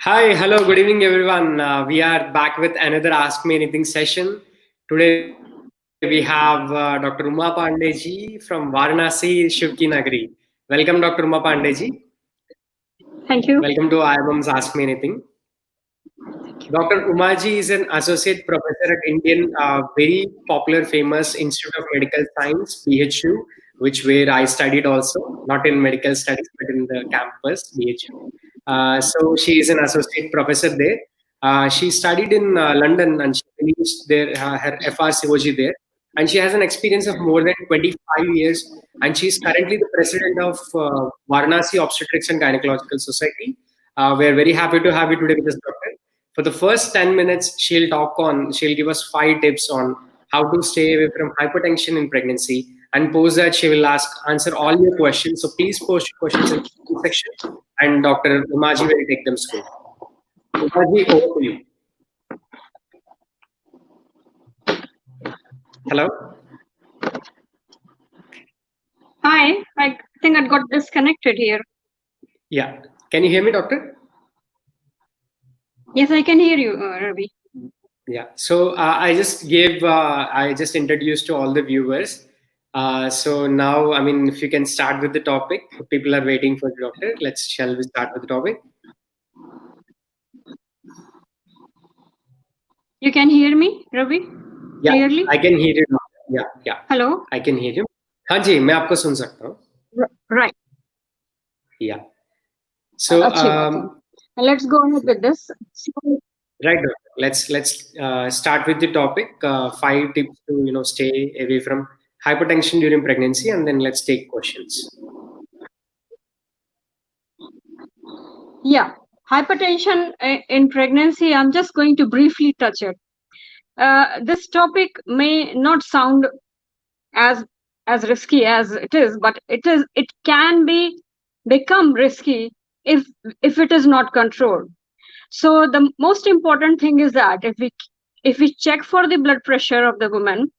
Hi, hello, good evening, everyone. We are back with another Ask Me Anything session. Today we have Dr. Uma Pandey ji from Varanasi, Shivki Nagari. Welcome, Dr. Uma Pandey ji. Thank you. Welcome to iMumz Ask Me Anything. Dr. Umaji is an associate professor at Indian, very popular, famous Institute of Medical Science (BHU), which where I studied also, not in medical studies but in the campus BHU. So she is an associate professor there. She studied in London and she finished there her FRCOG there, and she has an experience of more than 25 years. And she is currently the president of Varanasi Obstetrics and Gynecological Society. We are very happy to have you today with us, doctor. For the first 10 minutes, she'll give us 5 tips on how to stay away from hypertension in pregnancy. And post that, she will answer all your questions. So please post your questions in the comment section and Dr. Umaji will take them straight. Umaji, over to you. Hello? Hi. I think I got disconnected here. Yeah. Can you hear me, doctor? Yes, I can hear you, Ravi. Yeah. So I just introduced to all the viewers. So now, I mean, if you can start with the topic, people are waiting for the doctor. Shall we start with the topic? You can hear me, Ravi? Yeah, Clearly? I can hear you. Yeah. Hello? I can hear you. हाँ जी, मैं आपको सुन सकता हूँ. Right. Yeah. So अच्छी बात है. Let's go ahead with this. right, let's start with the topic. 5 tips to stay away from hypertension during pregnancy, and then let's take questions. Yeah. Hypertension in pregnancy, I'm just going to briefly touch it. This topic may not sound as risky as it is, but it can become risky if it is not controlled. So the most important thing is that if we check for the blood pressure of the woman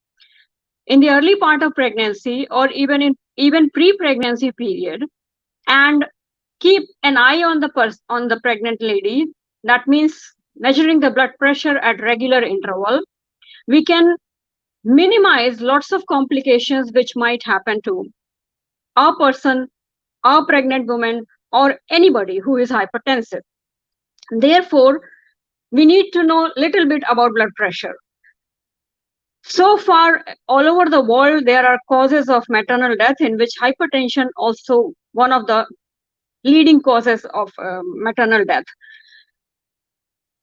in the early part of pregnancy or even pre-pregnancy period, and keep an eye on the pregnant lady, that means measuring the blood pressure at regular interval, we can minimize lots of complications which might happen to a person, a pregnant woman, or anybody who is hypertensive. Therefore, we need to know a little bit about blood pressure. So far, all over the world, there are causes of maternal death in which hypertension also one of the leading causes of maternal death.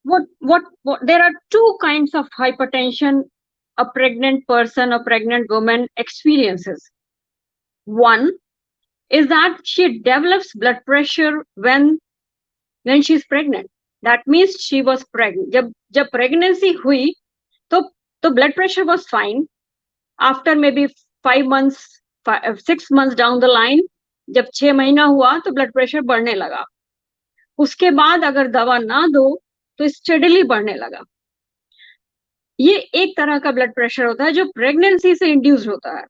There are two kinds of hypertension a pregnant person, a pregnant woman experiences. One is that she develops blood pressure when she's pregnant. That means she was pregnant. जब pregnancy हुई, तो blood pressure was fine. After maybe 5 months, 6 months down the line, जब 6 महीना हुआ तो blood pressure बढ़ने लगा. उसके बाद अगर दवा ना दो तो स्टेडीली बढ़ने लगा. ये एक तरह का ब्लड प्रेशर होता है जो प्रेगनेंसी से इंड्यूस्ड होता है.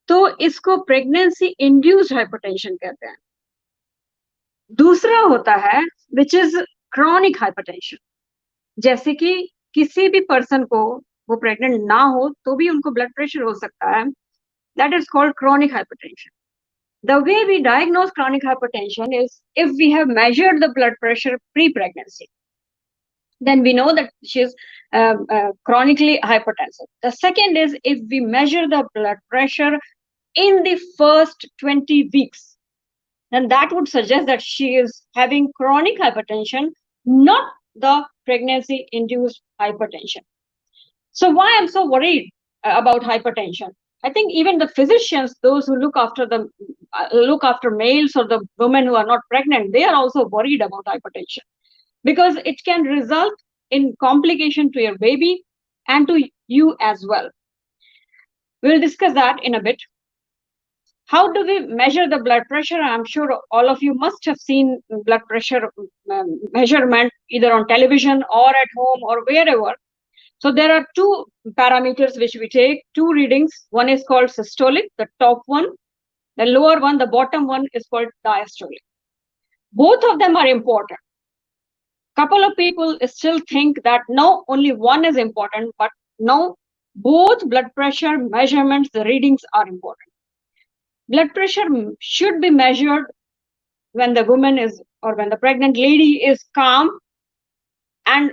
तो इसको प्रेगनेंसी इंड्यूस्ड हाइपरटेंशन कहते हैं. दूसरा होता है विच इज क्रॉनिक हाइपरटेंशन. जैसे कि किसी भी पर्सन को वो प्रेग्नेंट ना हो तो भी उनको ब्लड प्रेशर हो सकता है. That is called chronic hypertension. The way we diagnose chronic hypertension is if we have measured the blood pressure pre-pregnancy, then we know that she is chronically hypertensive. The second is if we measure the blood pressure in the first 20 weeks, then that would suggest that she is having chronic hypertension, not the pregnancy-induced hypertension. So why I'm so worried about hypertension? I think even the physicians, those who look after males or the women who are not pregnant, they are also worried about hypertension because it can result in complication to your baby and to you as well. We'll discuss that in a bit. How do we measure the blood pressure? I'm sure all of you must have seen blood pressure measurement either on television or at home or wherever. So there are two parameters which we take, two readings. One is called systolic, the top one. The lower one, the bottom one, is called diastolic. Both of them are important. Couple of people still think that no, only one is important, but no, both blood pressure measurements, the readings are important. Blood pressure should be measured when the woman is, or when the pregnant lady is calm, and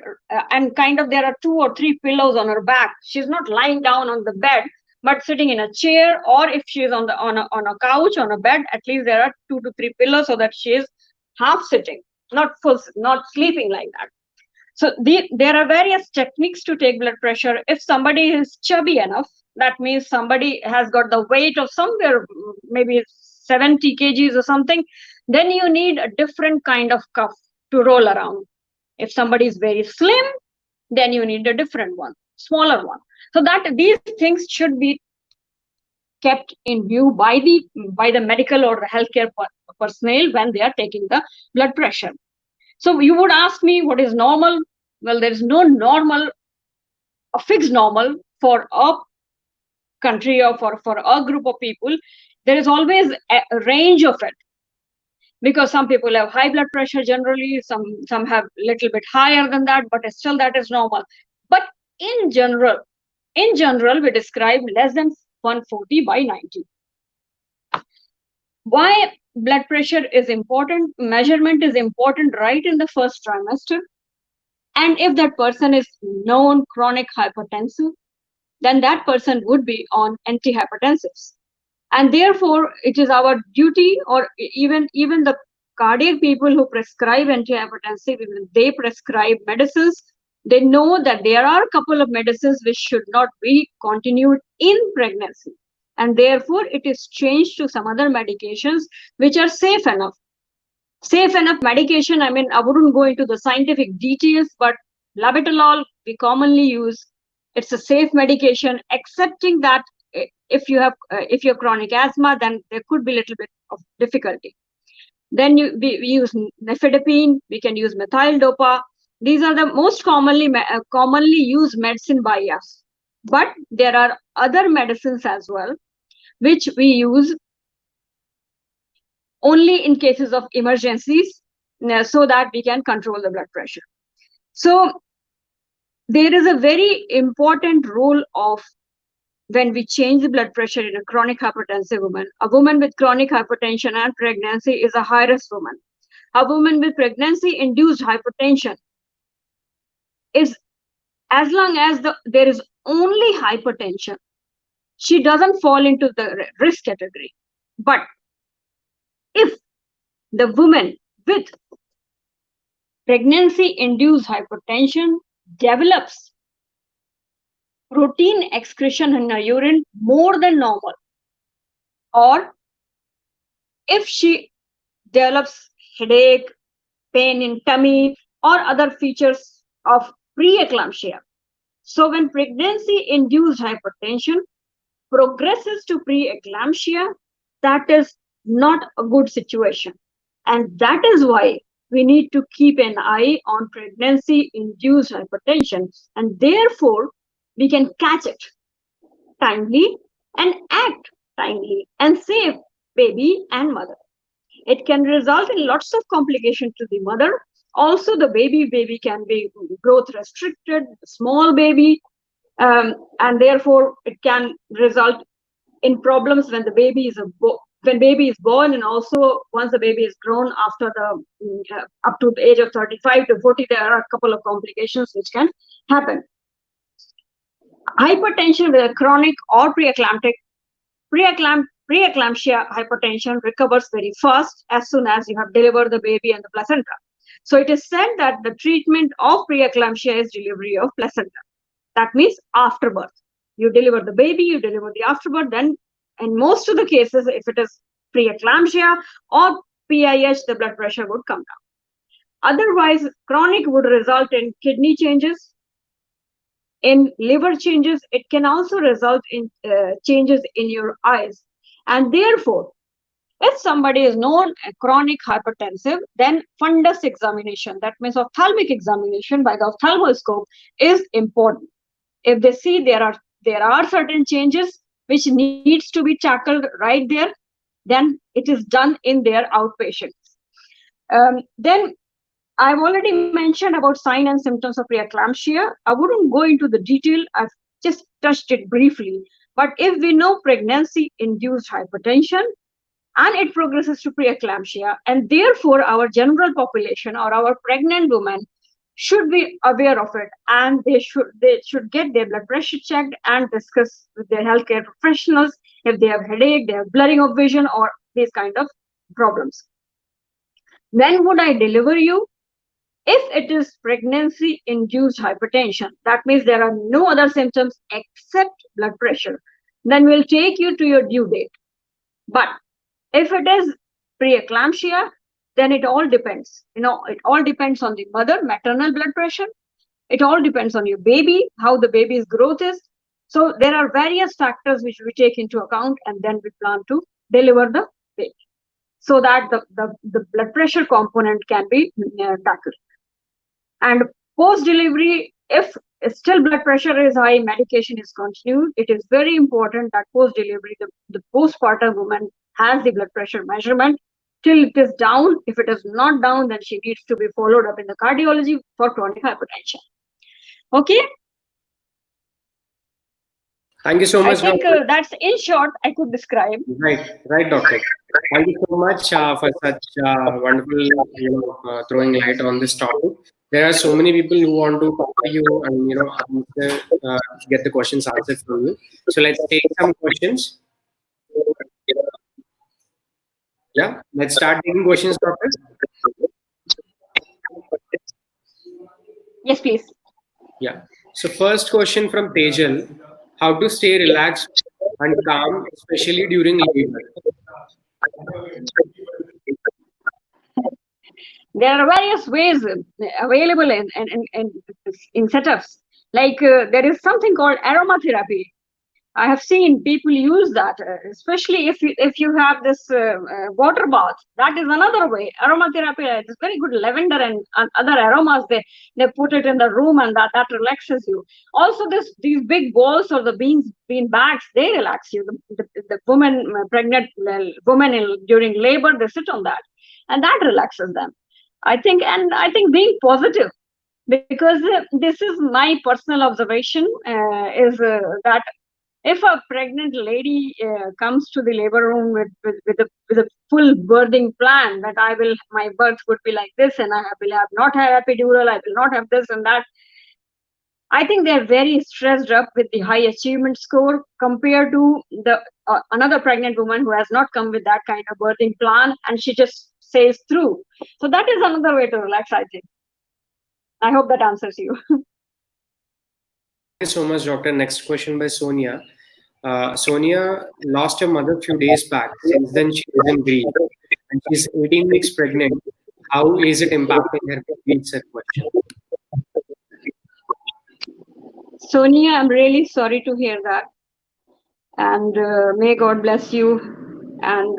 kind of there are 2 or 3 pillows on her back. She's not lying down on the bed, but sitting in a chair, or if she's on a couch, on a bed, at least there are 2 to 3 pillows so that she is half sitting, not full, not sleeping like that. So there are various techniques to take blood pressure. If somebody is chubby enough, that means somebody has got the weight of somewhere maybe 70 kgs or something, then you need a different kind of cuff to roll around. If somebody is very slim, then you need a different one, smaller one. So that these things should be kept in view by the medical or the healthcare personnel when they are taking the blood pressure. So you would ask me, what is normal? Well, there is no normal, a fixed normal for a country or for a group of people. There is always a range of it, because some people have high blood pressure generally, some have a little bit higher than that, but still that is normal. But in general, we describe less than 140 by 90. Why blood pressure is important? Measurement is important right in the first trimester. And if that person is known chronic hypertensive, then that person would be on antihypertensives. And therefore, it is our duty, or even the cardiac people who prescribe antihypertensive, even they prescribe medicines, they know that there are a couple of medicines which should not be continued in pregnancy. And therefore, it is changed to some other medications which are safe enough. Safe enough medication, I mean, I wouldn't go into the scientific details, but labetalol we commonly use. It's a safe medication, excepting that if you have chronic asthma, then there could be a little bit of difficulty. Then we use nifedipine, we can use methyl dopa. These are the most commonly used medicine by us. But there are other medicines as well, which we use only in cases of emergencies, so that we can control the blood pressure. So there is a very important role of when we change the blood pressure in a chronic hypertensive woman. A woman with chronic hypertension and pregnancy is a high risk woman. A woman with pregnancy-induced hypertension is, as long as there is only hypertension, she doesn't fall into the risk category. But if the woman with pregnancy-induced hypertension develops protein excretion in her urine more than normal, or if she develops headache, pain in tummy, or other features of preeclampsia. So when pregnancy-induced hypertension progresses to preeclampsia, that is not a good situation. And that is why we need to keep an eye on pregnancy-induced hypertension. And therefore, we can catch it timely and act timely and save baby and mother. It can result in lots of complications to the mother. Also, the baby can be growth restricted, small baby, and therefore it can result in problems when the baby is born, and also once the baby is grown after the up to the age of 35 to 40, there are a couple of complications which can happen. Hypertension with a chronic or preeclampsia hypertension recovers very fast as soon as you have delivered the baby and the placenta. So it is said that the treatment of preeclampsia is delivery of placenta. That means after birth. You deliver the baby, you deliver the afterbirth, then in most of the cases, if it is preeclampsia or PIH, the blood pressure would come down. Otherwise, chronic would result in kidney changes, in liver changes. It can also result in changes in your eyes. And therefore, if somebody is known a chronic hypertensive, then fundus examination, that means ophthalmic examination by the ophthalmoscope, is important. If they see there are certain changes which needs to be tackled right there, then it is done in their outpatients. Then I've already mentioned about sign and symptoms of preeclampsia. I wouldn't go into the detail. I've just touched it briefly. But if we know pregnancy-induced hypertension and it progresses to preeclampsia, and therefore our general population or our pregnant women should be aware of it, and they should get their blood pressure checked and discuss with their healthcare professionals if they have headache, they have blurring of vision, or these kind of problems. When would I deliver you? If it is pregnancy induced hypertension, that means there are no other symptoms except blood pressure, then we'll take you to your due date. But if it is preeclampsia, then it all depends. It all depends on the mother, maternal blood pressure. It all depends on your baby, how the baby's growth is. So there are various factors which we take into account, and then we plan to deliver the baby so that the blood pressure component can be tackled. And post-delivery, if still blood pressure is high, medication is continued, it is very important that post-delivery, the postpartum woman has the blood pressure measurement till it is down. If it is not down, then she needs to be followed up in the cardiology for chronic hypertension. Okay? Thank you so much. I think that's in short I could describe. Right, doctor. Thank you so much for such wonderful, throwing light on this topic. There are so many people who want to talk to you and answer, get the questions answered from you. So let's take some questions. Yeah, let's start taking questions, doctor. Yes, please. Yeah. So first question from Tejal: how to stay relaxed and calm, especially during labor? There are various ways available in setups. Like there is something called aromatherapy. I have seen people use that, especially if you have this water bath. That is another way. Aromatherapy is very good. Lavender and other aromas, they put it in the room, and that relaxes you. Also, these big balls or the bean bags, they relax you. The woman, pregnant woman during labor, they sit on that, and that relaxes them. I think being positive, because this is my personal observation, is that if a pregnant lady comes to the labor room with a full birthing plan, that my birth would be like this, and I will have not have epidural, I will not have this and that, I think they're very stressed up with the high achievement score compared to the another pregnant woman who has not come with that kind of birthing plan, and she just sails through. So that is another way to relax, I think. I hope that answers you. Thank you so much, doctor. Next question by Sonia. Sonia lost her mother a few days back. Since then, she is in grief, and she's 18 weeks pregnant. How is it impacting her baby? It's a question. Sonia, I'm really sorry to hear that. And may God bless you, and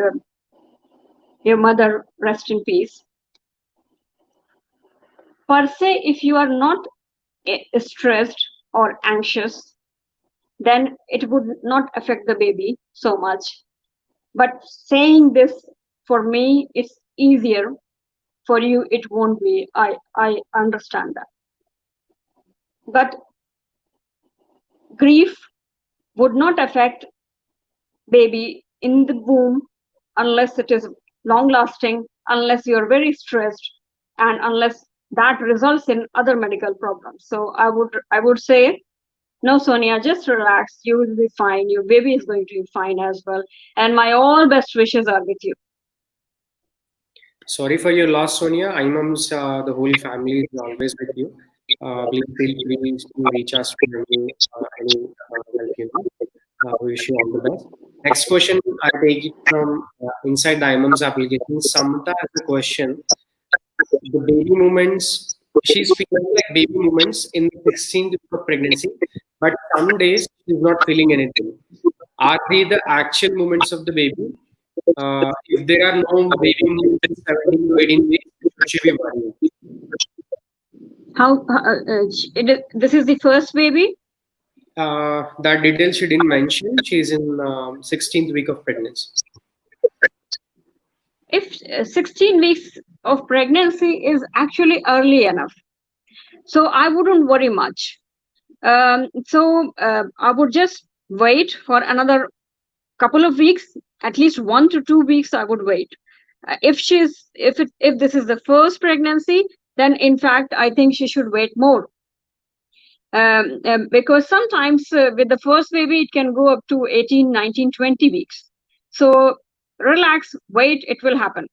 your mother rest in peace. Per se, if you are not stressed or anxious, then it would not affect the baby so much. But saying this, for me, it's easier. For you, it won't be. I understand that. But grief would not affect baby in the womb unless it is long lasting, unless you're very stressed, and unless that results in other medical problems. So I would say, no, Sonia, just relax. You will be fine. Your baby is going to be fine as well. And my all best wishes are with you. Sorry for your loss, Sonia. iMumz, the whole family is always with you. Please feel free to reach us for any help. We wish you all the best. Next question, I take it from inside the iMumz application. Samta has a question. The baby movements, she's feeling like baby movements in the 16th week of pregnancy, but some days she's not feeling anything. Are they the actual movements of the baby? If there are no baby movements in 17 to 18 weeks, should she be worried? This is the first baby? That detail she didn't mention. She's in 16th week of pregnancy. If 16 weeks of pregnancy is actually early enough. So I wouldn't worry much. I would just wait for another couple of weeks, at least 1 to 2 weeks. I would wait. If this is the first pregnancy, then in fact I think she should wait more. Because sometimes with the first baby it can go up to 18, 19, 20 weeks. So relax, wait, it will happen.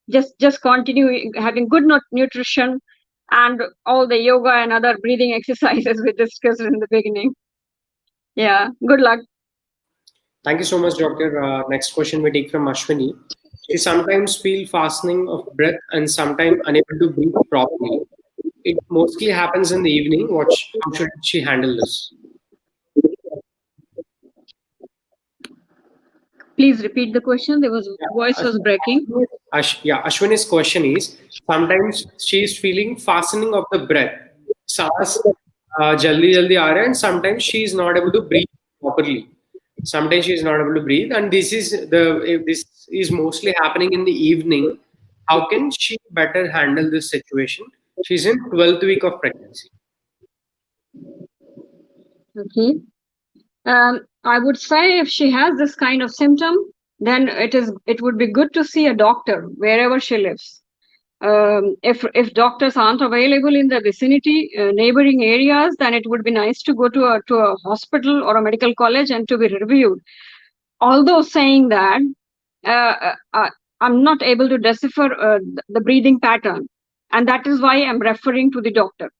Just continue having good nutrition and all the yoga and other breathing exercises we discussed in the beginning. Yeah, good luck. Thank you so much, doctor. Next question we take from Ashwini. She sometimes feel fastening of breath and sometimes unable to breathe properly. It mostly happens in the evening. How should she handle this? Please repeat the question. Voice was breaking. Ashwini's question is, sometimes she is feeling fastening of the breath. Saas jaldi jaldi aa raha hai, and sometimes she is not able to breathe properly. Sometimes she is not able to breathe, and if this is mostly happening in the evening. How can she better handle this situation? She's in 12th week of pregnancy. Okay. I would say if she has this kind of symptom, then it would be good to see a doctor wherever she lives. If doctors aren't available in the vicinity, neighboring areas, then it would be nice to go to a hospital or a medical college and to be reviewed. Although saying that, I'm not able to decipher the breathing pattern, and that is why I'm referring to the doctor.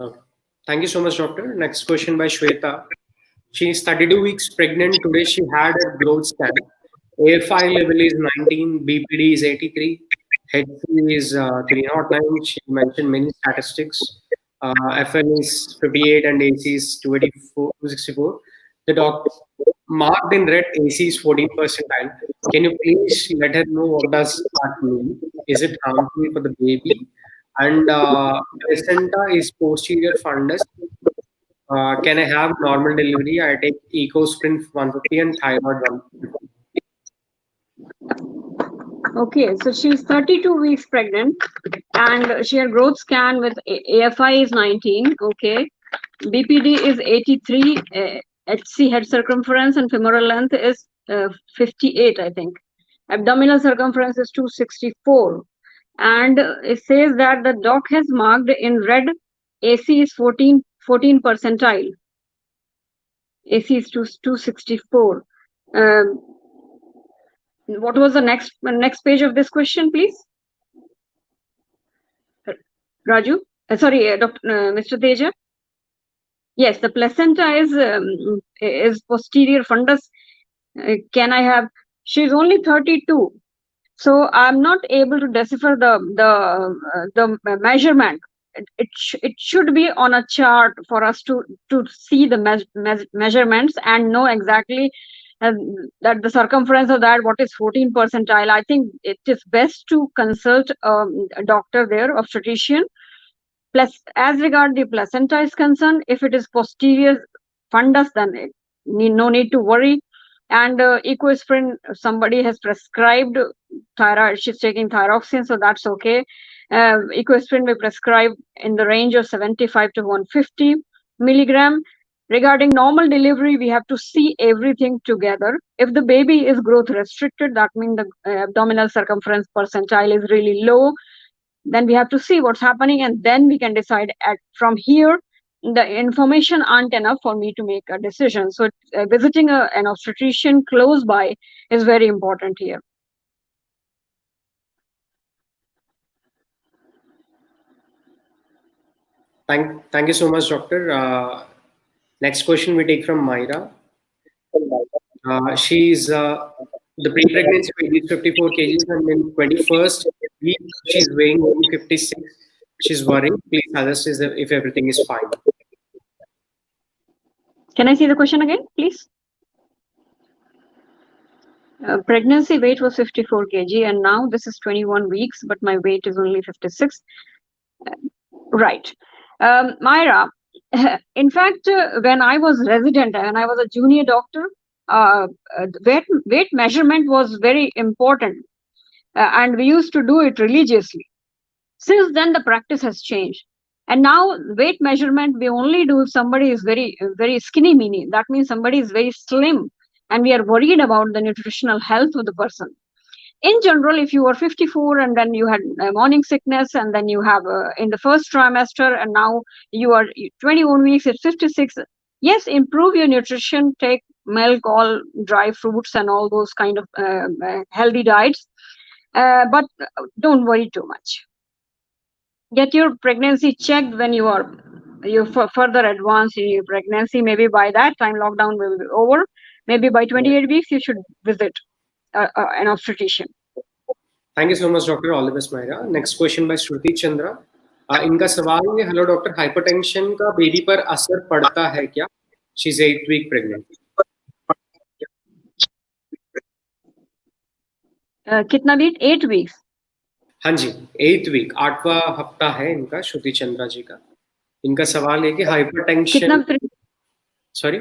Okay. Thank you so much, doctor. Next question by Shweta. She is 32 weeks pregnant. Today she had a growth scan. AFI level is 19, BPD is 83, HC is 309. She mentioned many statistics. FN is 58 and AC is 264. The doctor marked in red AC is 14 percentile. Can you please let her know what does that mean? Is it harmful for the baby? And placenta is posterior fundus. Can I have normal delivery? I take EcoSprint 150 and thyroid 150. Okay, so she's 32 weeks pregnant and she had growth scan with AFI is 19. Okay, BPD is 83, HC head circumference and femoral length is 58, I think. Abdominal circumference is 264. And it says that the doc has marked in red AC is 14 percentile. AC is 264. What was the next page of this question, please? Raju? Sorry, Mr. Teja? Yes, the placenta is posterior fundus. Can I have? She's only 32, so I'm not able to decipher the measurement. It should be on a chart for us to see the measurements and know exactly that the circumference of that, what is 14 percentile. I think it is best to consult a doctor there, obstetrician. Plus, as regard the placenta is concerned, if it is posterior fundus, then no need to worry. And EcoSprint, somebody has prescribed thyroid. She's taking thyroxine, so that's okay. EcoSprint we prescribe in the range of 75 to 150 milligram. Regarding normal delivery, we have to see everything together. If the baby is growth restricted, that means the abdominal circumference percentile is really low. Then we have to see what's happening, and then we can decide. From here, the information aren't enough for me to make a decision. So visiting an obstetrician close by is very important here. Thank you so much, doctor. Next question we take from Myra. She's the pre-pregnancy weight is 54 kgs, and in 21st week she's weighing only 56. She's worried. Please suggest if everything is fine. Can I see the question again, please? Pregnancy weight was 54 kg, and now this is 21 weeks, but my weight is only 56. Right. Myra, in fact, when I was resident and I was a junior doctor, weight measurement was very important. and we used to do it religiously. Since then, the practice has changed. And now weight measurement, we only do if somebody is very skinny mini. That means somebody is very slim and we are worried about the nutritional health of the person. In general, if you are 54 and then you had morning sickness and then you have in the first trimester and now you are 21 weeks at 56, yes, improve your nutrition, take milk, all dry fruits and all those kind of healthy diets, but don't worry too much. Get your pregnancy checked when you are further advanced in your pregnancy. Maybe by that time lockdown will be over. Maybe by 28 weeks you should visit an obstetrician. Thank you so much, Doctor. All the best, Myra. Next question by Shruti Chandra. इनका सवाल है, hello doctor, hypertension का baby पर असर पड़ता है क्या? She is 8 week pregnant. कितना वीक? 8 वीक्स. हाँ जी, 8 वीक, 8वां हफ्ता है इनका, श्रुति चंद्रा जी का. इनका सवाल है कि hypertension, sorry,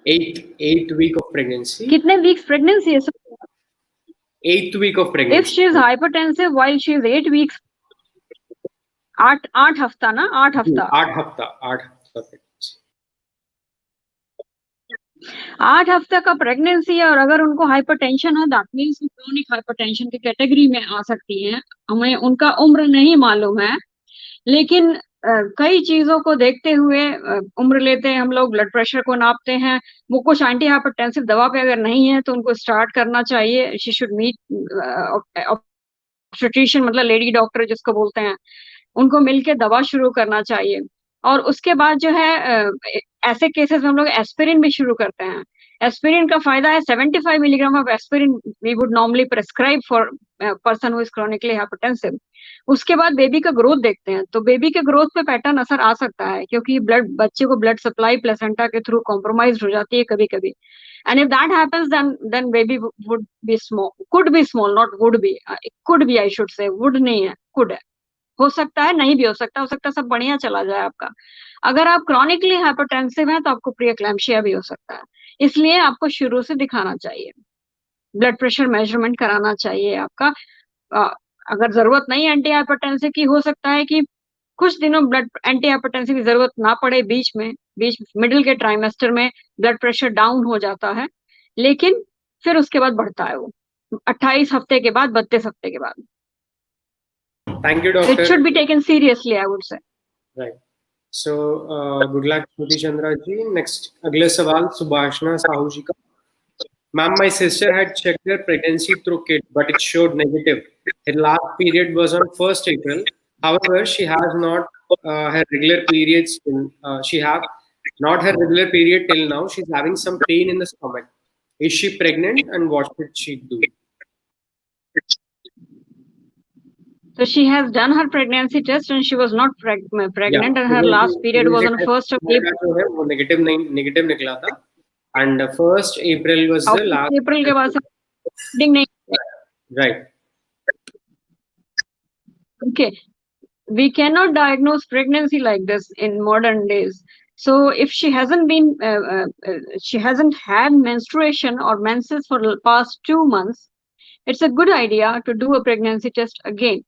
8 week of pregnancy. कितने वीक्स प्रेगनेंसी है? 8th week of pregnancy. If she is hypertensive while she is 8 weeks, 8 हफ्ता ना, 8 हफ्ता. 8 हफ्ता. 8 हफ्ते का प्रेगनेंसी है और अगर उनको हाइपरटेंशन है, दैट मींस क्रोनिक हाइपरटेंशन की कैटेगरी में आ सकती है. हमें उनका उम्र नहीं मालूम है, लेकिन कई चीजों को देखते हुए उम्र लेते हैं हम लोग, ब्लड प्रेशर को नापते हैं. वो कुछ एंटी हाइपरटेंसिव दवा पे अगर नहीं है तो उनको स्टार्ट करना चाहिए. शी शुड मीट ऑब्स्टेट्रिशियन, मतलब लेडी डॉक्टर जिसको बोलते हैं, उनको मिलके दवा शुरू करना चाहिए. और उसके बाद जो है ऐसे केसेस में हम लोग एस्पिरिन भी शुरू करते हैं. एस्पिरिन का फायदा है 75 milligram of aspirin we would normally prescribe for person who is chronically hypertensive. उसके बाद बेबी का ग्रोथ देखते हैं, तो बेबी के ग्रोथ पे पैटर्न असर आ सकता है क्योंकि बच्चे को ब्लड सप्लाई प्लेसेंटा के थ्रू कॉम्प्रोमाइज हो जाती है कभी कभी. And if that happens, then baby would be small, could be small, not would be. Could be, I should say. Would नहीं है, could है. हो सकता है, नहीं भी हो सकता सब बढ़िया चला जाए आपका. अगर आप क्रॉनिकली हाइपरटेंसिव हैं तो आपको प्रीएक्लैम्पशिया भी हो सकता है. इसलिए आपको शुरू से दिखाना चाहिए, ब्लड प्रेशर मेजरमेंट कराना चाहिए आपका. अगर जरूरत नहीं एंटी हाइपरटेंसिव की, हो सकता है कि कुछ दिनों ब्लड एंटी हाइपरटेंसिव की जरूरत ना पड़े, बीच मिडिल के ट्राइमेस्टर में ब्लड प्रेशर डाउन हो जाता है, लेकिन फिर उसके बाद बढ़ता है वो 28 हफ्ते के बाद, 32 हफ्ते के बाद. Thank you, doctor. It should be taken seriously, I would say. Right. So, good luck, Shruti Chandra ji. Next, अगला सवाल सुभाषना साहू जी का. Ma'am, my sister had checked her pregnancy through kit, but it showed negative. Her last period was on 1st April. However, she has not her regular periods. She have not her regular period till now. She's having some pain in the stomach. Is she pregnant, and what should she do? So she has done her pregnancy test and she was not pregnant, and her last period was on 1st of April. वो negative निकला था, and 1st April was the last. April के बाद नहीं. Right. Okay. We cannot diagnose pregnancy like this in modern days. So if she hasn't been, she hasn't had menstruation or menses for the past 2 months, it's a good idea to do a pregnancy test again.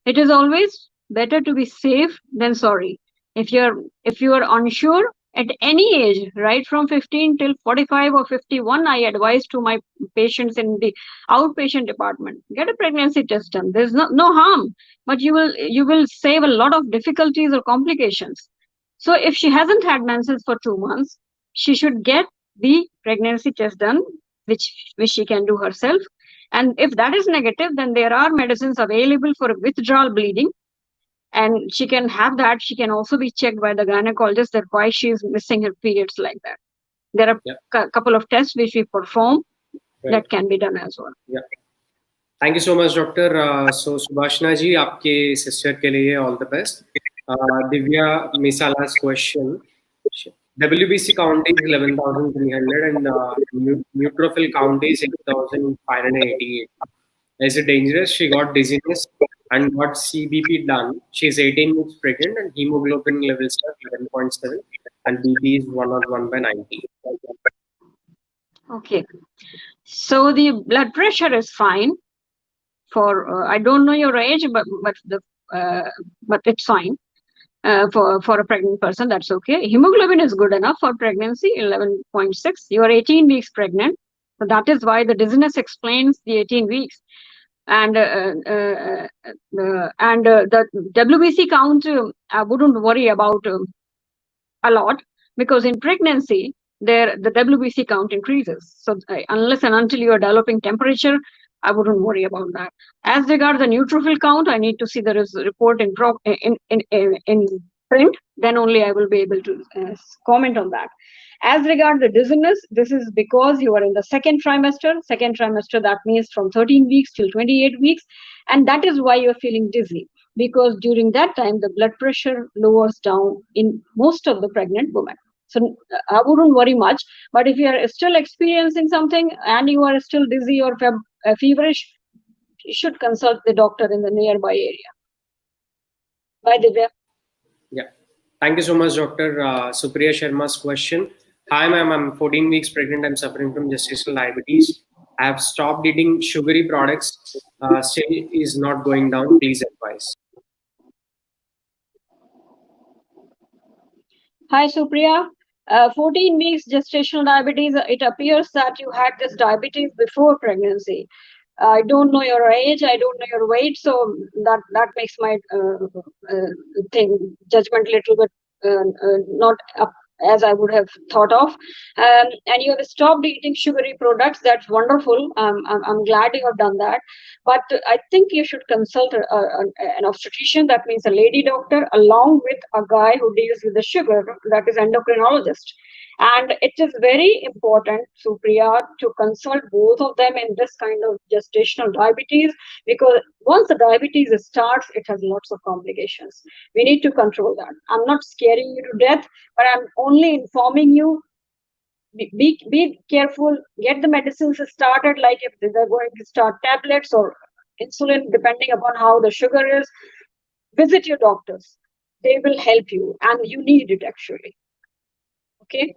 It is always better to be safe than sorry. If you are unsure at any age, right from 15 till 45 or 51, I advise to my patients in the outpatient department, get a pregnancy test done. There's no harm, but you will save a lot of difficulties or complications. So if she hasn't had menses for 2 months, she should get the pregnancy test done, which she can do herself. And if that is negative, then there are medicines available for withdrawal bleeding, and she can have that. She can also be checked by the gynecologist that why she is missing her periods like that. There are a couple of tests which we perform that can be done as well. Yeah. Thank you so much, doctor. So Subhashna ji, आपके sister के लिए all the best. Divya Misala's question. WBC count is 11,300 and neutrophil count is 8,588. Is it dangerous? She got dizziness and got CBP done. She's 18 weeks pregnant and hemoglobin levels are 11.7 and BP is 101/90. Okay. So the blood pressure is fine. for I don't know your age, but it's fine. For a pregnant person, that's okay. Hemoglobin is good enough for pregnancy, 11.6. You are 18 weeks pregnant, so that is why the dizziness explains the 18 weeks. And the WBC count, I wouldn't worry about a lot, because in pregnancy the WBC count increases. So unless and until you are developing temperature, I wouldn't worry about that. As regards the neutrophil count, I need to see the report in print. Then only I will be able to comment on that. As regards the dizziness, this is because you are in the second trimester. Second trimester, that means from 13 weeks till 28 weeks, and that is why you are feeling dizzy, because during that time the blood pressure lowers down in most of the pregnant women. So I wouldn't worry much. But if you are still experiencing something and you are still dizzy or feverish, you should consult the doctor in the nearby area. By the way. Yeah. Thank you so much, Dr. Supriya Sharma's question. Hi, ma'am. I'm 14 weeks pregnant. I'm suffering from gestational diabetes. I have stopped eating sugary products. Still is not going down. Please advise. Hi, Supriya. 14 weeks gestational diabetes. It appears that you had this diabetes before pregnancy. I don't know your age. I don't know your weight. So that makes my judgment a little bit not up as I would have thought of. And you have stopped eating sugary products. That's wonderful. I'm glad you have done that. But I think you should consult an obstetrician, that means a lady doctor, along with a guy who deals with the sugar, that is endocrinologist. And it is very important, Supriya, to consult both of them in this kind of gestational diabetes, because once the diabetes starts, it has lots of complications. We need to control that. I'm not scaring you to death, but I'm only informing you. Be careful, get the medicines started, like if they're going to start tablets or insulin, depending upon how the sugar is. Visit your doctors. They will help you, and you need it actually. Okay.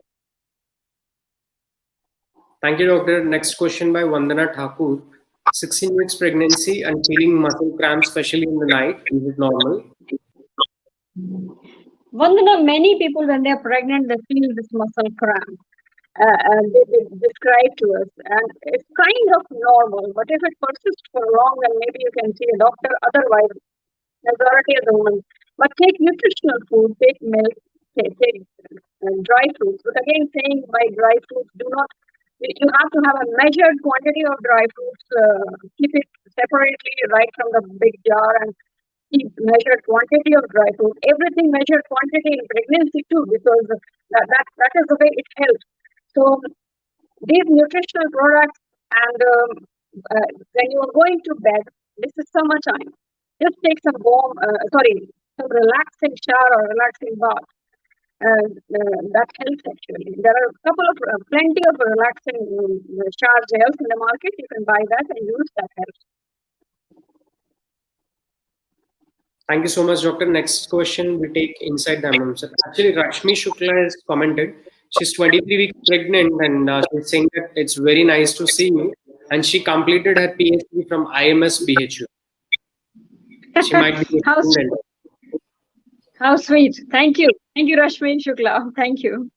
Thank you, doctor. Next question by Vandana Thakur. 16 weeks pregnancy and feeling muscle cramps, especially in the night. Is it normal? Vandana, many people when they're pregnant, they feel this muscle cramp. They describe to us, and it's kind of normal. But if it persists for long, then maybe you can see a doctor. Otherwise, majority of the women. But take nutritional food, take milk, take dry fruits. But again, saying by dry fruits, do not. You have to have a measured quantity of dry fruits. Keep it separately, right from the big jar, and keep measured quantity of dry fruit. Everything measured quantity in pregnancy too, because that is the way it helps. So these nutritional products, and when you are going to bed, this is summertime. Just take some some relaxing shower or relaxing bath. That helps actually. There are plenty of relaxing shower gels in the market. You can buy that and use. That helps. Thank you so much, doctor. Next question we take inside the iMumz. Actually, Rashmi Shukla has commented. She's 23 weeks pregnant, and she's saying that it's very nice to see you. And she completed her PhD from IMS BHU. She might be a student. How sweet. Thank you, Rashmi Shukla. Thank you.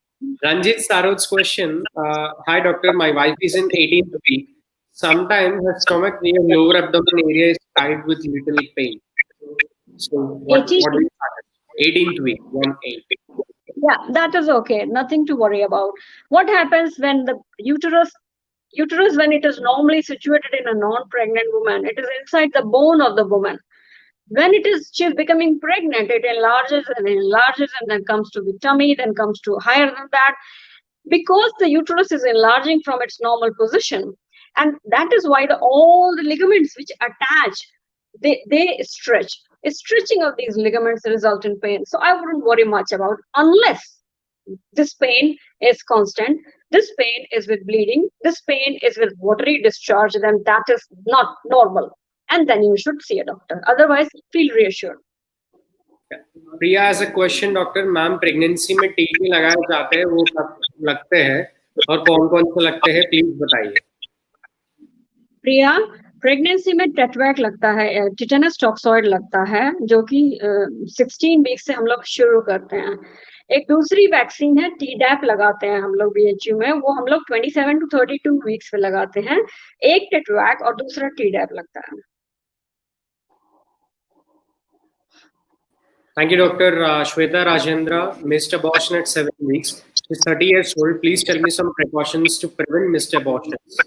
Ranjit Sarot's question. Hi, doctor. My wife is in 18th week. Sometimes her stomach near lower abdomen area is tied with little pain. So what do you suggest? 18th week, 1-8. Yeah, that is okay. Nothing to worry about. What happens when the uterus, when it is normally situated in a non-pregnant woman, it is inside the bone of the woman. When she's becoming pregnant, it enlarges and then comes to the tummy, then comes to higher than that, because the uterus is enlarging from its normal position. And that is why all the ligaments which attach, they stretch. A stretching of these ligaments result in pain. So I wouldn't worry much about, unless this pain is constant, this pain is with bleeding, this pain is with watery discharge, then that is not normal. And then you should see a doctor. Otherwise, feel reassured. Priya has a question, doctor. Ma'am, pregnancy में टीके लगाए जाते हैं, वो कब लगते हैं और कौन-कौन से लगते हैं? Please बताइए. Priya, प्रेगनेंसी में टेटवैक लगता है, टिटेनस टॉक्सॉइड लगता है, जो कि 16 वीक से हम लोग शुरू करते हैं। एक दूसरी वैक्सीन है टीडैप लगाते हैं हम लोग बीएचयू में, वो हम लोग 27 to 32 वीक्स पे लगाते हैं। एक टेटवैक और दूसरा टीडैप लगता है। Thank you, Dr. Shweta Rajendra. Missed abortion at 7 weeks. She's 30 years old. Please tell me some precautions to prevent missed abortions.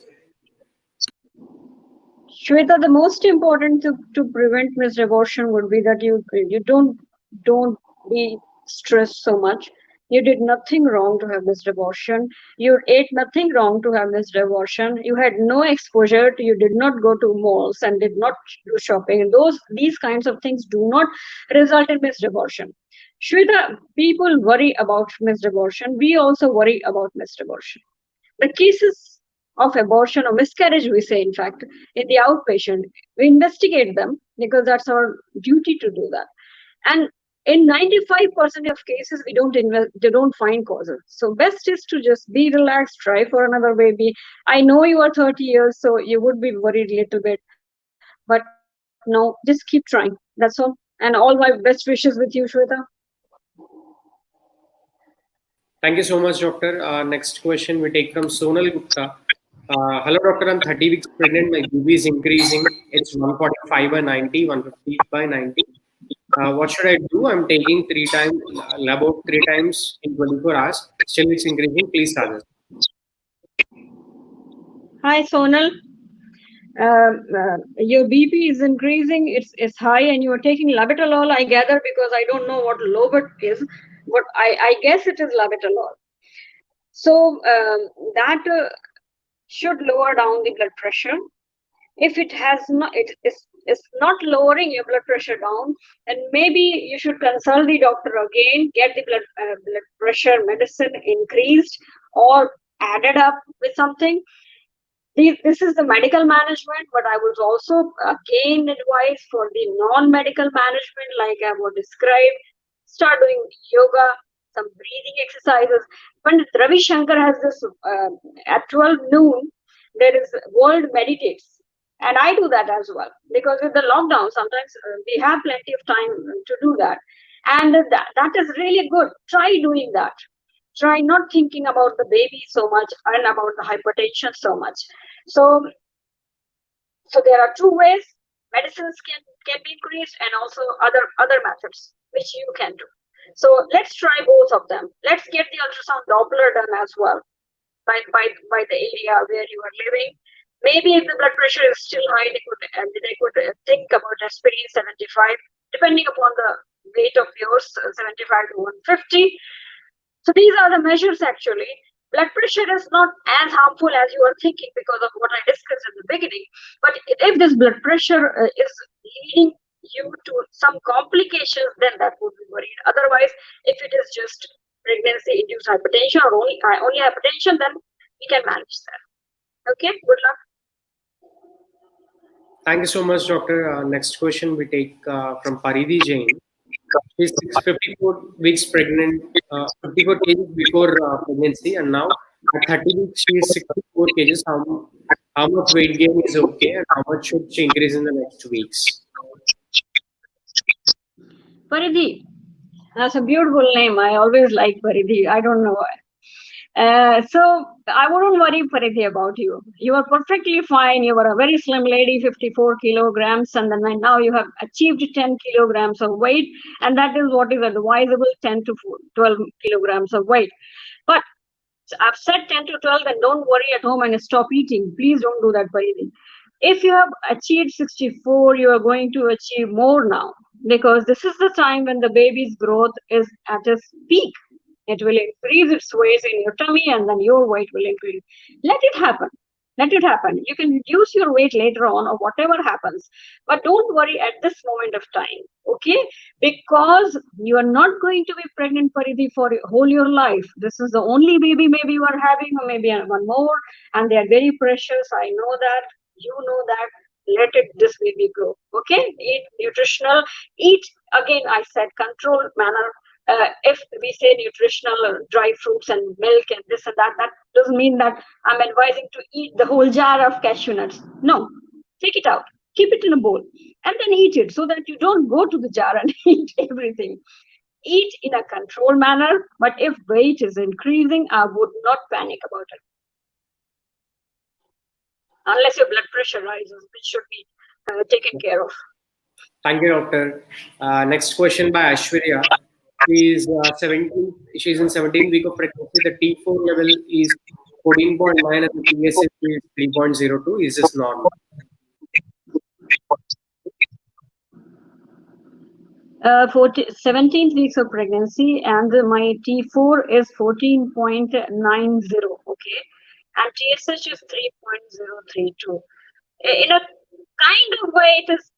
Shweta, the most important to prevent missed abortion would be that you don't be stressed so much. You did nothing wrong to have missed abortion. You ate nothing wrong to have missed abortion. You had no exposure. You did not go to malls and did not do shopping. These kinds of things do not result in missed abortion. Shweta, people worry about missed abortion. We also worry about missed abortion. The cases of abortion or miscarriage, we say, in fact, in the outpatient, we investigate them because that's our duty to do that. And in 95% of cases, they don't find causes. So best is to just be relaxed, try for another baby. I know you are 30 years, so you would be worried a little bit, but no, just keep trying. That's all. And all my best wishes with you, Shweta. Thank you so much, Doctor. Next question we take from Sonal Gupta. Hello, Doctor. I'm 30 weeks pregnant. My BB is increasing. It's 145 by 90, 150 by 90. What should I do? I'm taking about 3 times in 24 hours. Still, it's increasing. Please suggest. Hi, Sonal. Your BP is increasing. It's high, and you are taking labetalol, I gather, because I don't know what Lobot is, but I guess it is labetalol. So that should lower down the blood pressure. If it has not, it's not lowering your blood pressure down, then maybe you should consult the doctor again, get the blood pressure medicine increased or added up with something. This is the medical management, but I would also again advise for the non-medical management, like I would describe, start doing yoga, some breathing exercises. Pandit Ravi Shankar has this at 12 noon, there is World Meditates. And I do that as well, because with the lockdown, sometimes we have plenty of time to do that. And that is really good. Try doing that. Try not thinking about the baby so much and about the hypertension so much. So there are two ways. Medicines can be increased, and also other methods which you can do. So let's try both of them. Let's get the ultrasound Doppler done as well by the area where you are living. Maybe if the blood pressure is still high, they could think about aspirin 75, depending upon the weight of yours, 75 to 150. So these are the measures actually. Blood pressure is not as harmful as you are thinking because of what I discussed at the beginning. But if this blood pressure is leading you to some complications, then that would be worried. Otherwise, if it is just pregnancy-induced hypertension or only hypertension, then we can manage that. Okay, good luck. Thank you so much, Doctor. Next question we take from Paridhi Jain. She's 54 weeks pregnant, 54 kgs before pregnancy, and now at 30 weeks she is 64 kgs. How much weight gain is okay, and how much should she increase in the next 2 weeks? Paridhi, that's a beautiful name. I always like Paridhi. I don't know why. So I wouldn't worry, Paridhi, about you. You are perfectly fine. You were a very slim lady, 54 kilograms, and then now you have achieved 10 kilograms of weight, and that is what is advisable, 10 to 12 kilograms of weight. But I've said 10 to 12, then don't worry at home and stop eating. Please don't do that, Paridhi. If you have achieved 64, you are going to achieve more now, because this is the time when the baby's growth is at its peak. It will increase its weight in your tummy, and then your weight will increase. Let it happen. Let it happen. You can reduce your weight later on or whatever happens. But don't worry at this moment of time, okay? Because you are not going to be pregnant, Paridhi, for whole your life. This is the only baby maybe you are having, or maybe one more, and they are very precious. I know that. You know that. Let this baby grow, okay? Eat nutritional. Eat, again, I said, controlled manner. If we say nutritional dry fruits and milk and this and that doesn't mean that I'm advising to eat the whole jar of cashew nuts. No, take it out, keep it in a bowl, and then eat it so that you don't go to the jar and eat everything. Eat in a controlled manner, but if weight is increasing, I would not panic about it. Unless your blood pressure rises, which should be taken care of. Thank you, doctor. Next question by Ashwarya. She's 17. She's in 17th week of pregnancy. The T4 level is 14.9 and the TSH is 3.02. Is this normal? 17th weeks of pregnancy, and my T4 is 14.90. Okay, and TSH is 3.032. In a kind of way, it is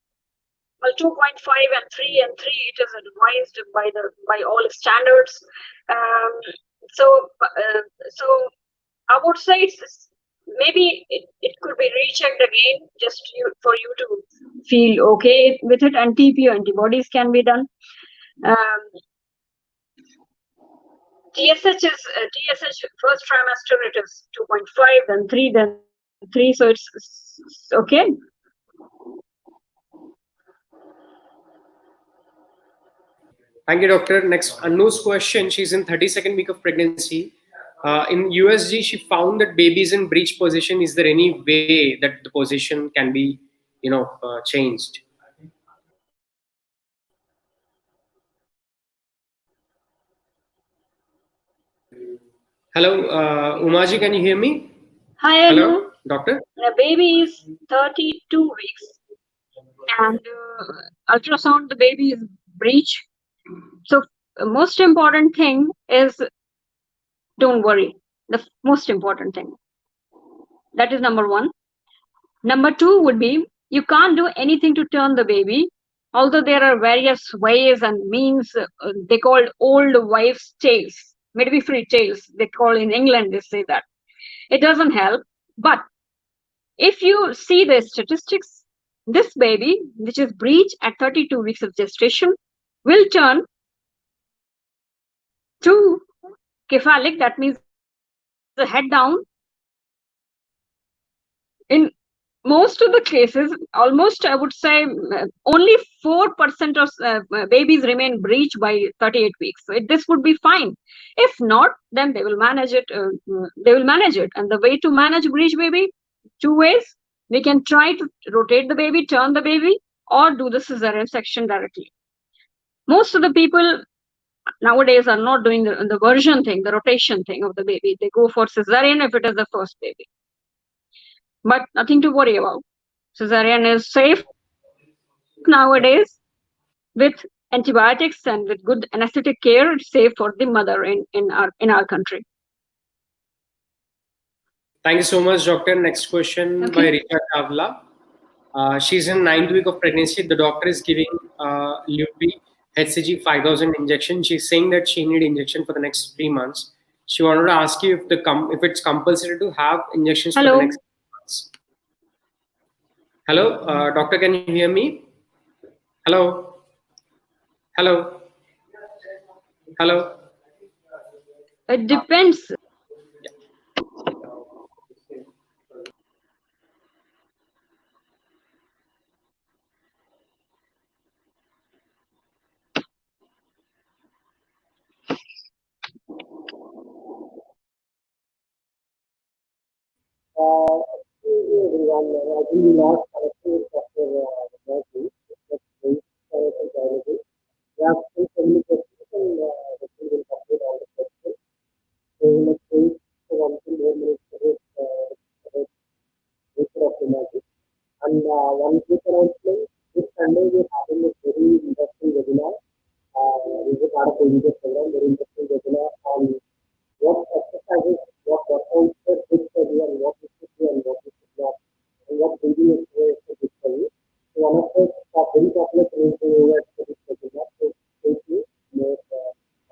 2.5 and 3 and 3. It is advised by all standards. So I would say maybe it could be rechecked again, just for you to feel okay with it, and TPO antibodies can be done. TSH is TSH first trimester, it is 2.5, then 3, so it's okay. Thank you, doctor. Next, Anu's question. She's in 32nd week of pregnancy. In USG, she found that babies in breech position. Is there any way that the position can be, changed? Hello, Umaji, can you hear me? Hi, Anu. Hello, doctor. The baby is 32 weeks, and ultrasound the baby is breech. So most important thing is, don't worry. The most important thing. That is number one. Number two would be, you can't do anything to turn the baby. Although there are various ways and means, they call old wives' tales, midwifery tales. They call in England. They say that it doesn't help. But if you see the statistics, this baby, which is breech at 32 weeks of gestation, will turn to cephalic. That means the head down. In most of the cases, almost I would say only 4% of babies remain breech by 38 weeks. So this would be fine. If not, then they will manage it. And the way to manage breech baby, two ways. We can try to rotate the baby, turn the baby, or do the cesarean section directly. Most of the people nowadays are not doing the version thing, the rotation thing of the baby. They go for cesarean if it is the first baby. But nothing to worry about. Cesarean is safe nowadays. With antibiotics and with good anesthetic care, it's safe for the mother in our country. Thank you so much, doctor. Next question by Richa Chawla. She's in 9th week of pregnancy. The doctor is giving Lupi HCG 5000 injection. She's saying that she need injection for the next 3 months. She wanted to ask you if it's compulsory to have injections for the next 3 months. Hello, doctor, can you hear me? Hello, hello, hello. It depends. And one quick announcement, this Sunday we're having a very interesting webinar. This is part of the video program, very interesting webinar on what exercises, what workouts are good for you and what you should do and what you should not, and what breathing exercises are good for you. So one of the very popular training over for this webinar, so stay tuned,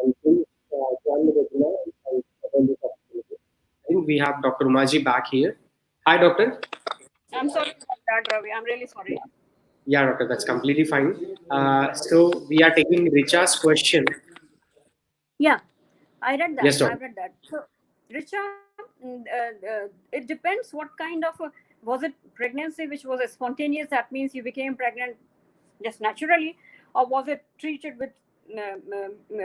and please join the webinar and attend this opportunity. I think we have Dr. Umaji back here. Hi, doctor. I'm sorry about that, Ravi. I'm really sorry. Yeah, doctor, that's completely fine. So we are taking Richa's question. Yeah, I read that. Yes, I doctor. read that. So, Richa, it depends what kind of was it pregnancy which was spontaneous? That means you became pregnant just naturally, or was it treated with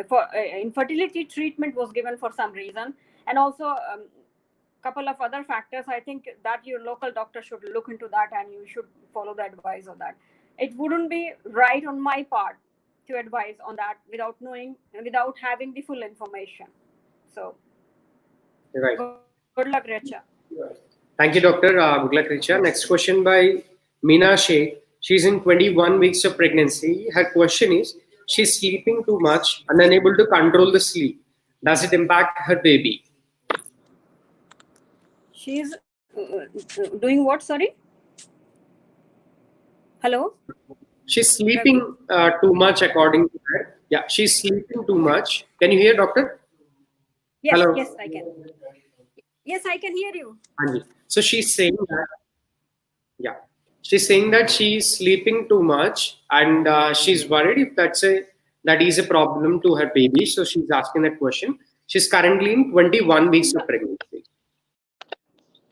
for infertility treatment was given for some reason? And also couple of other factors. I think that your local doctor should look into that, and you should follow the advice of that. It wouldn't be right on my part to advise on that without knowing, without having the full information. So Right. good luck, Richa. Thank you, Doctor. Good luck, Richa. Next question by Meena Sheikh. She's in 21 weeks of pregnancy. Her question is, she's sleeping too much and unable to control the sleep. Does it impact her baby? She's doing what? Sorry. Hello. She's sleeping too much, according to her. Yeah, she's sleeping too much. Can you hear, Doctor? Yes. Hello. Yes, I can. Yes, I can hear you. So she's saying that, yeah, she's saying that she's sleeping too much, and she's worried if that is a problem to her baby. So she's asking that question. She's currently in 21 weeks of pregnancy.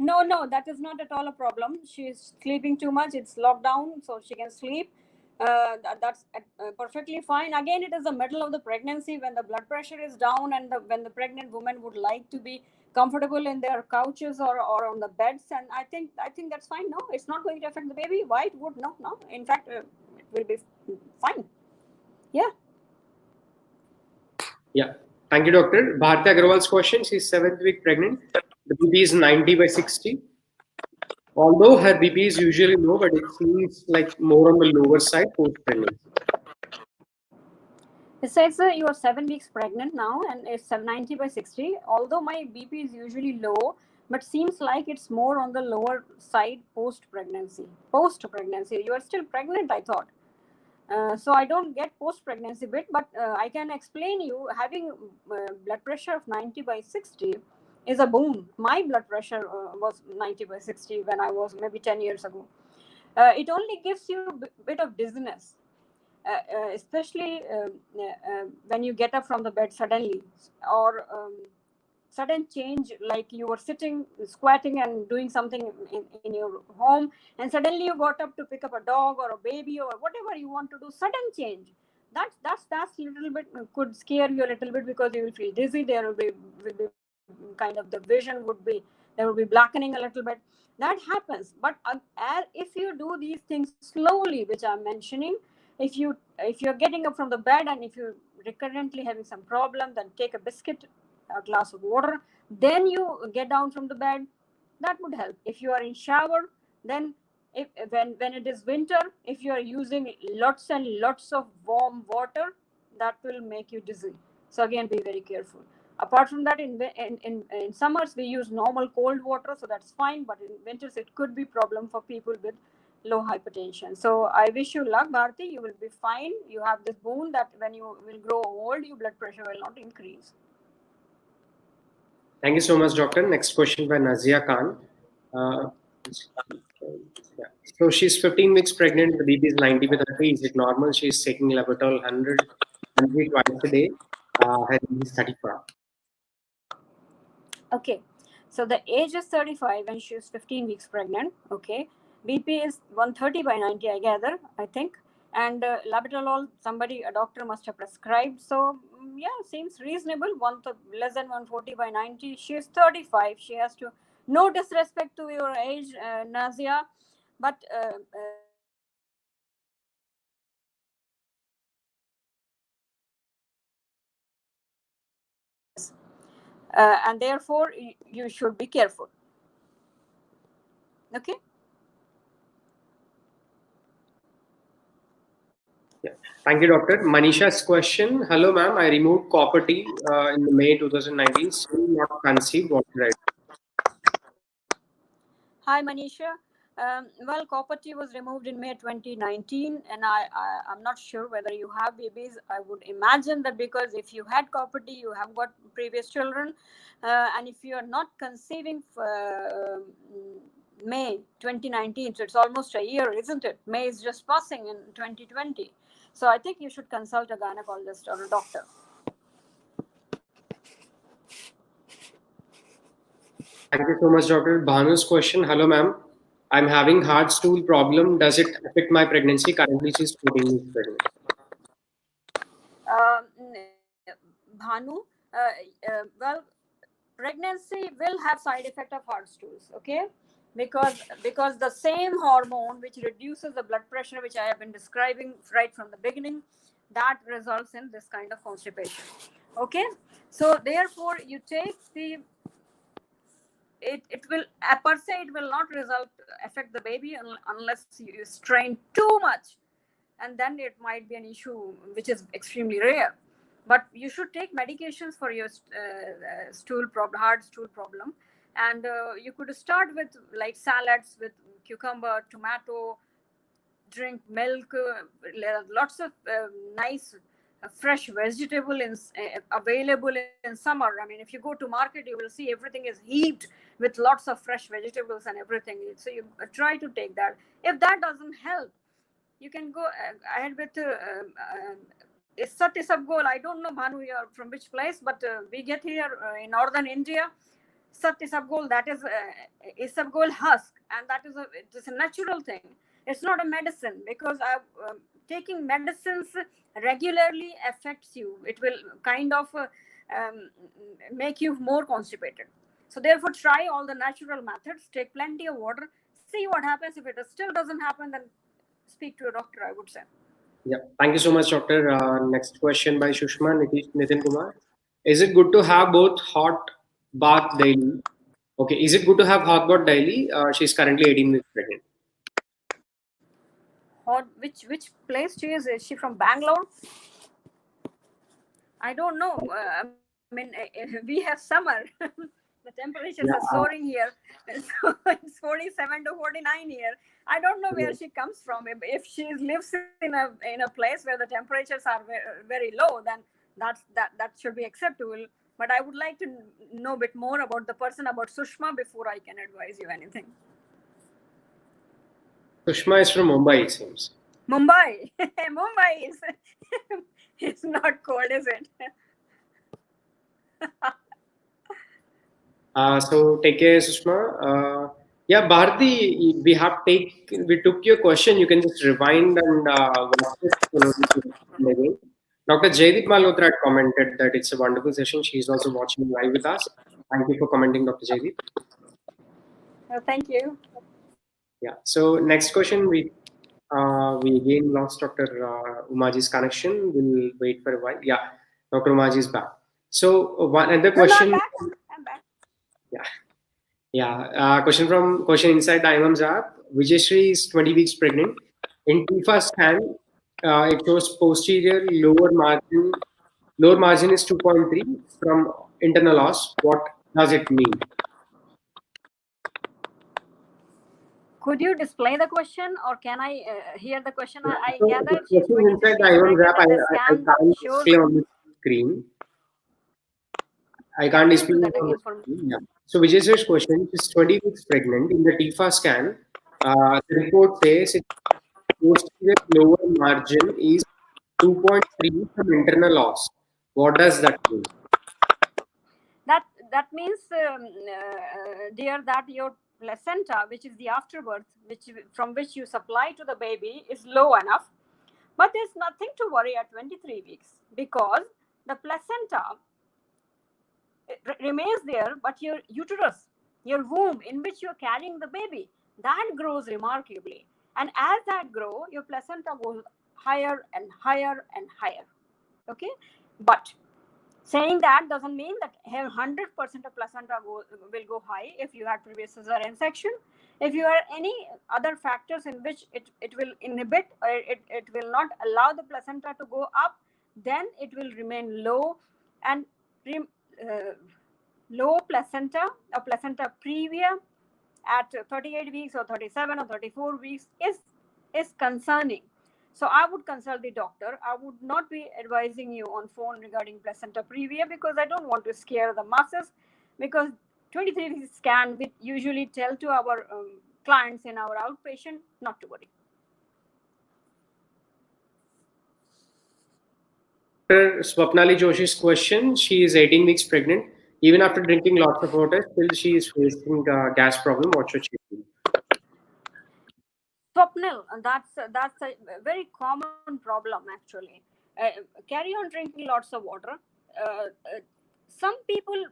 No, that is not at all a problem. She's sleeping too much. It's lockdown, so she can sleep. That's perfectly fine. Again, it is the middle of the pregnancy when the blood pressure is down, and when the pregnant woman would like to be comfortable in their couches or on the beds. And I think that's fine. No, it's not going to affect the baby. Why it would? No. In fact, it will be fine. Yeah. Yeah. Thank you, Doctor. Bharti Agrawal's question. She's 7th week pregnant. The BP is 90/60. Although her BP is usually low, but it seems like more on the lower side post pregnancy. It says you are 7 weeks pregnant now, and it's 90/60. Although my BP is usually low, but seems like it's more on the lower side post pregnancy. You are still pregnant, I thought. So I don't get post pregnancy bit, but I can explain you. Having blood pressure of 90/60 is a boon. My blood pressure was 90/60 when I was maybe 10 years ago. It only gives you a bit of dizziness. Especially when you get up from the bed suddenly, or sudden change, like you were sitting, squatting and doing something in your home, and suddenly you got up to pick up a dog or a baby or whatever you want to do, sudden change. That's little bit could scare you a little bit, because you will feel dizzy. There will be kind of the vision would be, there will be blackening a little bit. That happens. But if you do these things slowly, which I'm mentioning, if you're getting up from the bed, and if you're recurrently having some problem, then take a biscuit, a glass of water, then you get down from the bed. That would help. If you are in shower, then when it is winter, if you are using lots and lots of warm water, that will make you dizzy. So again, be very careful. Apart from that, in summers we use normal cold water, so that's fine. But in winters it could be problem for people with low hypertension. So I wish you luck, Bharti. You will be fine. You have this boon that when you will grow old, your blood pressure will not increase. Thank you so much, Doctor. Next question by Nazia Khan. Yeah. So she's 15 weeks pregnant. The baby is 90/30. Is it normal? She's taking Laboratory 100 twice a day. Her age is 34. Okay, so the age is 35 and she's 15 weeks pregnant. Okay, BP is 130/90, I gather, I think. And labetalol, a doctor must have prescribed. So yeah, seems reasonable. Less than 140/90. She's 35. She has to. No disrespect to your age, Nazia, but and therefore you should be careful. Okay. Yeah. Thank you, Doctor. Manisha's question. Hello, ma'am. I removed copper T in May 2019. Still not conceived. What should I do? Hi, Manisha. Well, copper T was removed in May 2019, and I'm not sure whether you have babies. I would imagine that because if you had copper T, you have got previous children, and if you are not conceiving May 2019, so it's almost a year, isn't it? May is just passing in 2020. So I think you should consult a gynecologist or a doctor. Thank you so much, Doctor. Bhanu's question. Hello, ma'am. I'm having hard stool problem. Does it affect my pregnancy? Currently, she's 14 weeks pregnant. Bhanu, well, pregnancy will have side effect of hard stools, okay? Because the same hormone which reduces the blood pressure, which I have been describing right from the beginning, that results in this kind of constipation. Okay, so therefore you take the it will per se it will not affect the baby unless you strain too much, and then it might be an issue which is extremely rare. But you should take medications for your stool problem, hard stool problem, and you could start with like salads with cucumber, tomato, drink milk, lots of nice fresh vegetable available in summer. I mean, if you go to market, you will see everything is heaped with lots of fresh vegetables and everything. So you try to take that. If that doesn't help, you can go ahead with Isabgol. I don't know, Bhanu, you are from which place, but we get here in northern India. Isabgol, that is Isabgol husk, and that is it's a natural thing. It's not a medicine, because taking medicines regularly affects you. It will kind of make you more constipated. So therefore, try all the natural methods. Take plenty of water. See what happens. If it still doesn't happen, then speak to a doctor, I would say. Yeah, thank you so much, doctor. Next question by Shushma Nitin Kumar. Is it good to have both hot bath daily? Okay, is it good to have hot bath daily? She's currently 18 weeks pregnant. Or which place she is? Is she from Bangalore? I don't know. I mean, we have summer. The temperatures are soaring here. So it's 47 to 49 here. I don't know where she comes from. If she lives in a place where the temperatures are very low, then that should be acceptable. But I would like to know a bit more about the person, about Sushma, before I can advise you anything. Sushma is from Mumbai, it seems. Mumbai. Mumbai is it's not cold, is it? So take care, Sushma. Yeah, Bharti, we took your question. You can just rewind and watch this again. Dr. Jaydeep Malhotra had commented that it's a wonderful session. She's also watching live with us. Thank you for commenting, Dr. Jaydeep. Thank you. Yeah. So next question, we again lost Dr. Umaji's connection. We'll wait for a while. Yeah, Dr. Umaji is back. So one other question. I'm back. Yeah. Yeah. Question inside the iMumz app. Vijayashree is 20 weeks pregnant. In TIFA scan, it shows posterior lower margin. Lower margin is 2.3 from internal loss. What does it mean? Could you display the question, or can I hear the question? I So gather the question inside the iMumz app, I can't display on the screen. I can't display on the screen. Yeah. So Vijayashree question is 20 weeks pregnant. In the TIFA scan, the report says its posterior lower margin is 2.3 from internal loss. What does that mean? That means, dear, that your placenta, which is the afterbirth, from which you supply to the baby, is low enough. But there's nothing to worry at 23 weeks, because the placenta remains there, but your uterus, your womb in which you're carrying the baby, that grows remarkably. And as that grows, your placenta goes higher and higher and higher. Okay? But saying that doesn't mean that 100% of placenta will go high if you had previous cesarean section. If you have any other factors in which it will inhibit, or it will not allow the placenta to go up, then it will remain low. And low placenta or placenta previa at 38 weeks or 37 or 34 weeks is concerning. So I would consult the doctor. I would not be advising you on phone regarding placenta previa, because I don't want to scare the masses, because 23 weeks scan, we usually tell to our clients in our outpatient not to worry. Swapnali Joshi's question, she is 18 weeks pregnant. Even after drinking lots of water, still she is facing gas problem. What should she do? swapnil, and that's a very common problem actually. Carry on drinking lots of water. Some people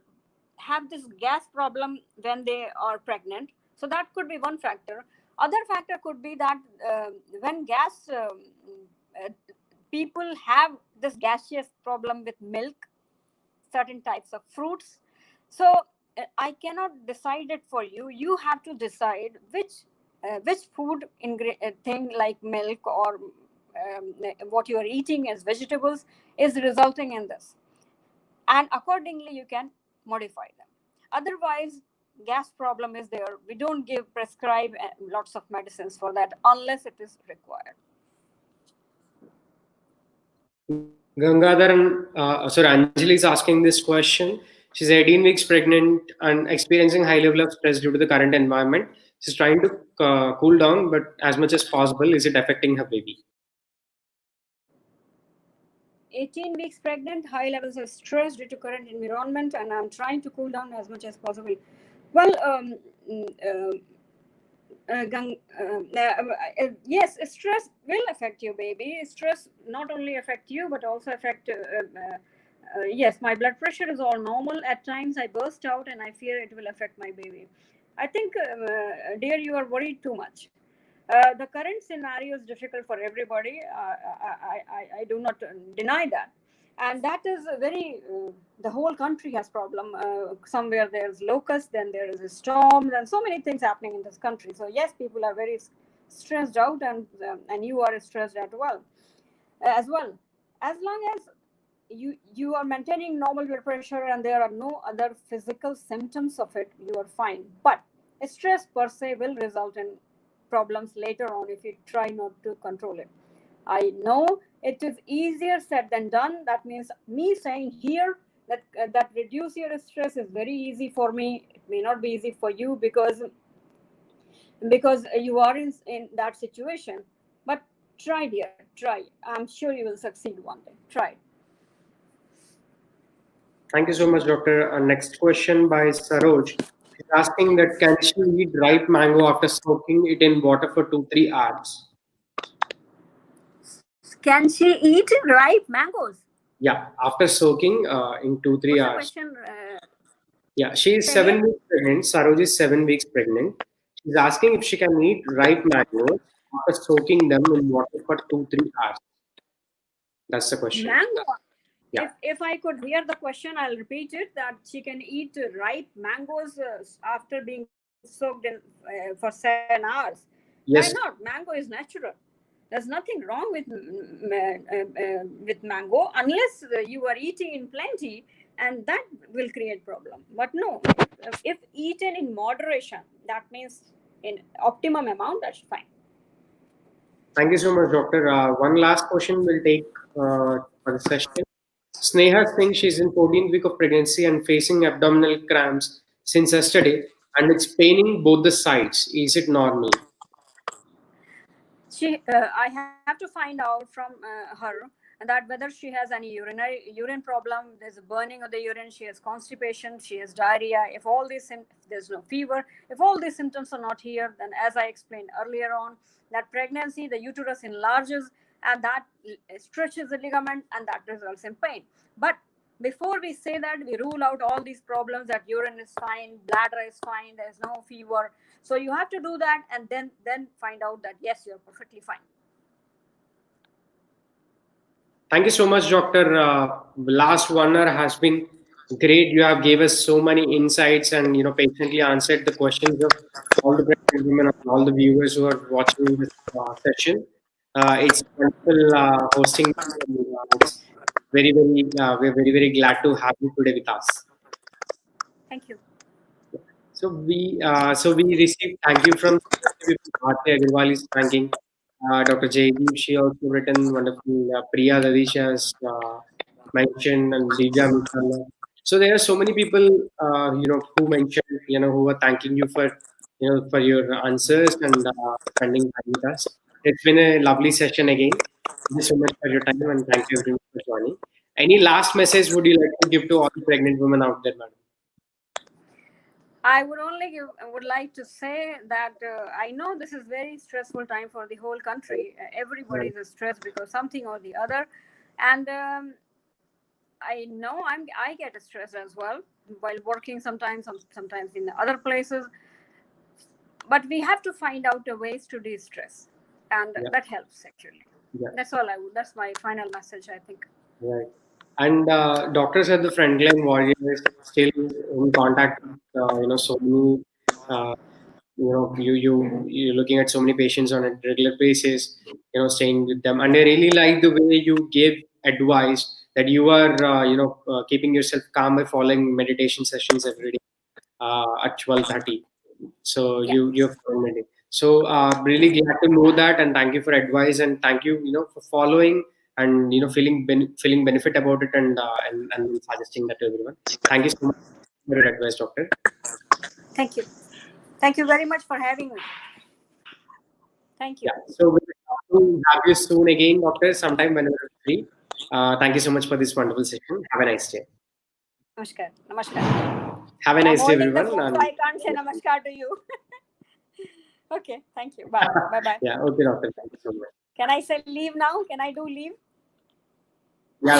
have this gas problem when they are pregnant, so that could be one factor. Other factor could be that when gas uh, people have this gaseous problem with milk, certain types of fruits. So I cannot decide it for you. You have to decide which food thing like milk or what you are eating as vegetables is resulting in this, and accordingly you can modify them. Otherwise, gas problem is there. We don't prescribe lots of medicines for that unless it is required. Gangadharan, sorry, Anjali is asking this question. She's 18 weeks pregnant and experiencing high level of stress due to the current environment. She's trying to cool down, but as much as possible, is it affecting her baby? 18 weeks pregnant, high levels of stress due to current environment, and I'm trying to cool down as much as possible. Well, yes, stress will affect you, baby. Stress not only affect you, but also affect. Yes, my blood pressure is all normal. At times, I burst out, and I fear it will affect my baby. I think, dear, you are worried too much. The current scenario is difficult for everybody. I do not deny that, and that is a very. The whole country has problem. Somewhere there's locust, then there is a storm, and so many things happening in this country. So yes, people are very stressed out, and you are stressed as well. As well, as long as you are maintaining normal blood pressure and there are no other physical symptoms of it, you are fine. But stress per se will result in problems later on if you try not to control it. I know it is easier said than done. That means me saying here that reduce your stress is very easy for me. It may not be easy for you because you are in that situation. But try, dear, try. I'm sure you will succeed one day. Try. Thank you so much, doctor. Next question by Saroj. She's asking that can she eat ripe mango after soaking it in water for 2-3 hours? Can she eat ripe mangoes? Yeah, after soaking in 2-3 hours. What's the question? Yeah, she is 7 weeks pregnant. Saroj is 7 weeks pregnant. She's asking if she can eat ripe mangoes after soaking them in water for 2-3 hours. That's the question. Mango. Yeah. If I could hear the question, I'll repeat it. That she can eat ripe mangoes after being soaked in for 7 hours. Yes. Why not? Mango is natural. There's nothing wrong with mango unless you are eating in plenty, and that will create problem. But no, if eaten in moderation, that means in optimum amount, that's fine. Thank you so much, doctor. One last question we'll take for the session. Sneha Singh, she's in 14th week of pregnancy and facing abdominal cramps since yesterday, and it's paining both the sides. Is it normal? I have to find out from her that whether she has any urine problem. There's a burning of the urine. She has constipation. She has diarrhea. If all these there's no fever. If all these symptoms are not here, then as I explained earlier on, that pregnancy, the uterus enlarges and that stretches the ligament and that results in pain. But before we say that, we rule out all these problems that urine is fine, bladder is fine, there's no fever. So you have to do that and then find out that yes, you're perfectly fine. Thank you so much, doctor. Last 1 hour has been great. You have gave us so many insights and patiently answered the questions of all the pregnant women and all the viewers who are watching this session. It's wonderful hosting. It's we're very glad to have you today with us. Thank you. So we received thank you from Bharti Agarwal is thanking Dr. Jaydeep. She also written wonderful. Priya Dadisha has mentioned and Divya Mishra. So there are so many people who mentioned who are thanking you for for your answers and spending time with us. It's been a lovely session again. Thank you so much for your time and thank you everyone for joining. Any last message would you like to give to all the pregnant women out there, madam? I would like to say that I know this is very stressful time for the whole country. Everybody is stressed because something or the other, and I know I get stressed as well while working sometimes in other places. But we have to find out the ways to de-stress, and that helps actually. That's all that's my final message, I think. Right. And doctors are the frontline warriors, still in contact with so many you're looking at so many patients on a regular basis, staying with them. And I really like the way you give advice that you are keeping yourself calm by following meditation sessions every day at 12:30. So you're following it. So really glad to know that, and thank you for advice, and thank you for following and feeling benefit about it, and suggesting that to everyone. Thank you so much for your advice, doctor. Thank you very much for having me. Thank you. Yeah. So we'll have you soon again, doctor, sometime whenever you're free. Thank you so much for this wonderful session. Have a nice day. Namaskar. Namaskar. Have a nice day, I'm holding the everyone. phone, so I can't say namaskar to you. Okay, thank you. Bye. Bye. Yeah. Okay, doctor. Thank you so much. Can I say leave now? Can I do leave?